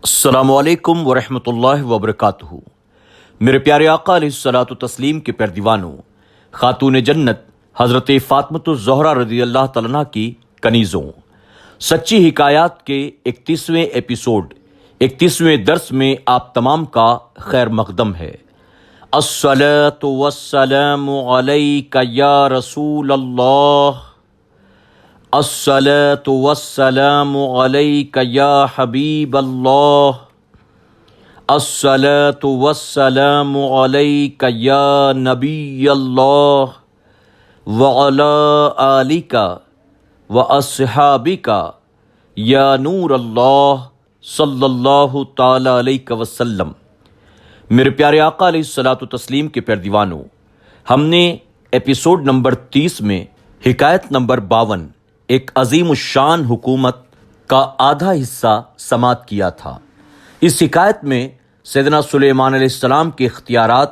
السلام علیکم ورحمۃ اللہ وبرکاتہ۔ میرے پیارے آقا علیہ الصلاۃ تسلیم کے پیردیوانوں، خاتون جنت حضرت فاطمۃ الزہرا رضی اللہ تعالیٰ عنہا کی کنیزوں، سچی حکایات کے 31ویں ایپیسوڈ 31ویں درس میں آپ تمام کا خیر مقدم ہے۔ الصلاۃ والسلام علیک یا رسول اللہ، الصلاۃ والسلام علیک یا حبیب اللہ، الصلاۃ والسلام علیک یا نبی اللہ، وعلی آلک واصحابک یا نور اللہ صلی اللہ تعالی علیہ وسلم۔ میرے پیارے آقا علیہ الصلاۃ تسلیم کے پیردیوانوں، ہم نے ایپیسوڈ نمبر 30 میں حکایت نمبر 52 ایک عظیم الشان حکومت کا آدھا حصہ سماعت کیا تھا۔ اس حکایت میں سیدنا سلیمان علیہ السلام کے اختیارات،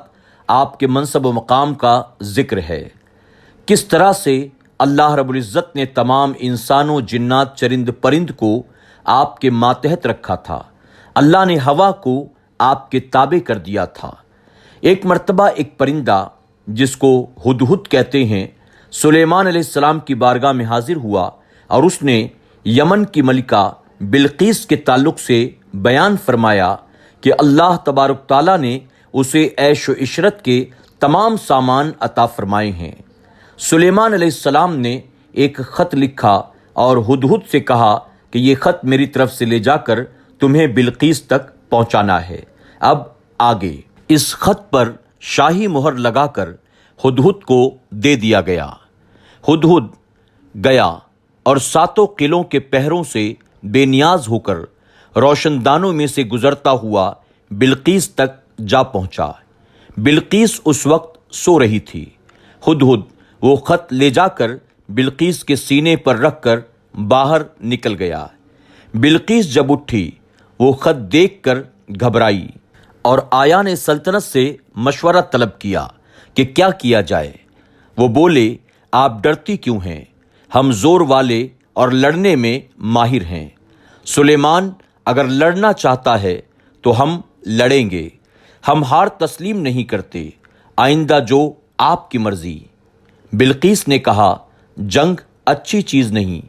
آپ کے منصب و مقام کا ذکر ہے، کس طرح سے اللہ رب العزت نے تمام انسانوں، جنات، چرند پرند کو آپ کے ماتحت رکھا تھا۔ اللہ نے ہوا کو آپ کے تابع کر دیا تھا۔ ایک مرتبہ ایک پرندہ جس کو ہدہد کہتے ہیں، سلیمان علیہ السلام کی بارگاہ میں حاضر ہوا اور اس نے یمن کی ملکہ بلقیس کے تعلق سے بیان فرمایا کہ اللہ تبارک تعالیٰ نے اسے عیش و عشرت کے تمام سامان عطا فرمائے ہیں۔ سلیمان علیہ السلام نے ایک خط لکھا اور ہدہد سے کہا کہ یہ خط میری طرف سے لے جا کر تمہیں بلقیس تک پہنچانا ہے۔ اب آگے اس خط پر شاہی مہر لگا کر ہدہد کو دے دیا گیا۔ ہدہد گیا اور 7 قلعوں کے پہروں سے بے نیاز ہو کر روشن دانوں میں سے گزرتا ہوا بلقیس تک جا پہنچا۔ بلقیس اس وقت سو رہی تھی۔ ہدہد وہ خط لے جا کر بلقیس کے سینے پر رکھ کر باہر نکل گیا۔ بلقیس جب اٹھی، وہ خط دیکھ کر گھبرائی اور آیان سلطنت سے مشورہ طلب کیا کہ کیا کیا جائے۔ وہ بولے، آپ ڈرتی کیوں ہیں؟ ہم زور والے اور لڑنے میں ماہر ہیں۔ سلیمان اگر لڑنا چاہتا ہے تو ہم لڑیں گے، ہم ہار تسلیم نہیں کرتے، آئندہ جو آپ کی مرضی۔ بلقیس نے کہا، جنگ اچھی چیز نہیں۔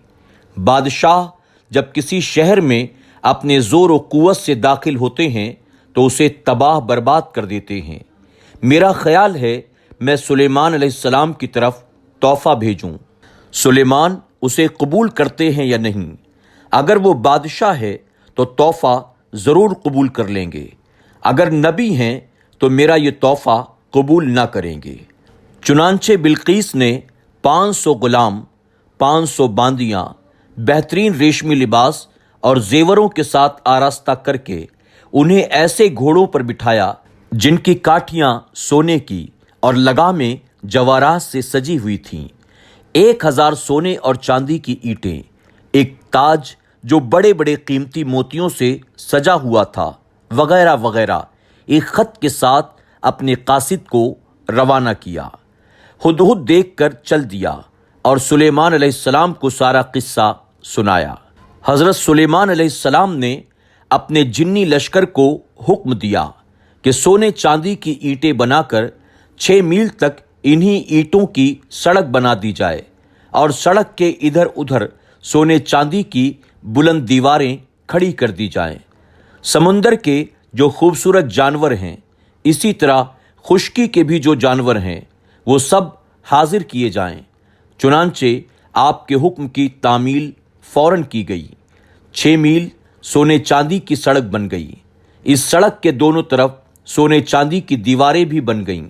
بادشاہ جب کسی شہر میں اپنے زور و قوت سے داخل ہوتے ہیں تو اسے تباہ برباد کر دیتے ہیں۔ میرا خیال ہے میں سلیمان علیہ السلام کی طرف تحفہ بھیجوں۔ سلیمان اسے قبول کرتے ہیں یا نہیں؟ اگر وہ بادشاہ ہے تو تحفہ ضرور قبول کر لیں گے، اگر نبی ہیں تو میرا یہ تحفہ قبول نہ کریں گے۔ چنانچہ بلقیس نے 500 غلام، 500 باندیاں، بہترین ریشمی لباس اور زیوروں کے ساتھ آراستہ کر کے انہیں ایسے گھوڑوں پر بٹھایا جن کی کاٹھیاں سونے کی اور لگامیں جواہرات سے سجی ہوئی تھیں، 1000 سونے اور چاندی کی اینٹیں، ایک تاج جو بڑے بڑے قیمتی موتیوں سے سجا ہوا تھا، وغیرہ وغیرہ، ایک خط کے ساتھ اپنے قاصد کو روانہ کیا۔ ہدہد دیکھ کر چل دیا اور سلیمان علیہ السلام کو سارا قصہ سنایا۔ حضرت سلیمان علیہ السلام نے اپنے جنی لشکر کو حکم دیا کہ سونے چاندی کی اینٹیں بنا کر 6 میل تک انہی اینٹوں کی سڑک بنا دی جائے اور سڑک کے ادھر ادھر سونے چاندی کی بلند دیواریں کھڑی کر دی جائیں۔ سمندر کے جو خوبصورت جانور ہیں، اسی طرح خشکی کے بھی جو جانور ہیں، وہ سب حاضر کیے جائیں۔ چنانچہ آپ کے حکم کی تعمیل فوراً کی گئی۔ 6 میل سونے چاندی کی سڑک بن گئی۔ اس سڑک کے دونوں طرف سونے چاندی کی دیواریں بھی بن گئیں۔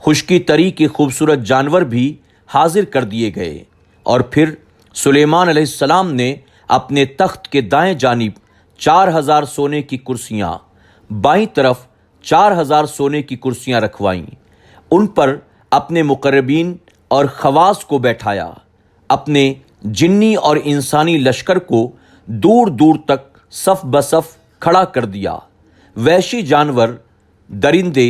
خشکی تری کے خوبصورت جانور بھی حاضر کر دیے گئے، اور پھر سلیمان علیہ السلام نے اپنے تخت کے دائیں جانب 4000 سونے کی کرسیاں، بائیں طرف 4000 سونے کی کرسیاں رکھوائیں۔ ان پر اپنے مقربین اور خواص کو بیٹھایا۔ اپنے جنی اور انسانی لشکر کو دور دور تک صف بصف کھڑا کر دیا۔ وحشی جانور، درندے،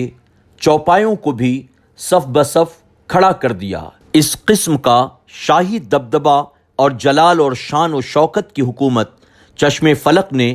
چوپایوں کو بھی صف بصف کھڑا کر دیا۔ اس قسم کا شاہی دبدبہ اور جلال اور شان و شوکت کی حکومت چشم فلک نے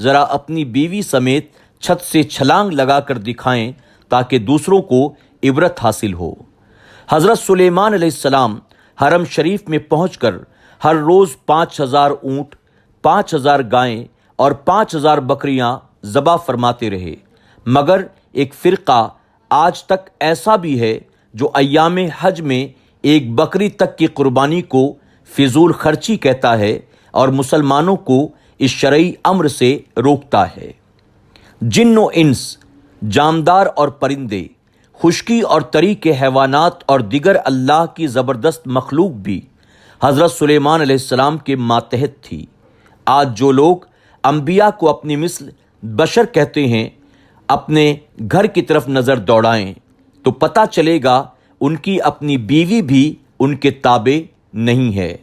ذرا اپنی بیوی سمیت چھت سے چھلانگ لگا کر دکھائیں تاکہ دوسروں کو عبرت حاصل ہو۔ حضرت سلیمان علیہ السلام حرم شریف میں پہنچ کر ہر روز 5000 اونٹ، 5000 گائیں اور 5000 بکریاں ذبح فرماتے رہے، مگر ایک فرقہ آج تک ایسا بھی ہے جو ایام حج میں ایک بکری تک کی قربانی کو فضول خرچی کہتا ہے اور مسلمانوں کو اس شرعی امر سے روکتا ہے۔ جن و انس، جاندار اور پرندے، خشکی اور تری کے حیوانات اور دیگر اللہ کی زبردست مخلوق بھی حضرت سلیمان علیہ السلام کے ماتحت تھی۔ آج جو لوگ انبیاء کو اپنی مثل بشر کہتے ہیں، اپنے گھر کی طرف نظر دوڑائیں تو پتہ چلے گا ان کی اپنی بیوی بھی ان کے تابع نہیں ہے۔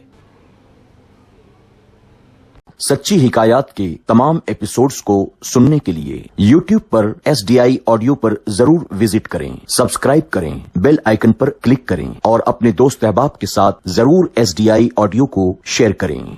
سچی حکایات کے تمام ایپیسوڈز کو سننے کے لیے YouTube پر SDI آڈیو پر ضرور وزٹ کریں، سبسکرائب کریں، بیل آئیکن پر کلک کریں اور اپنے دوست احباب کے ساتھ ضرور SDI آڈیو کو شیئر کریں۔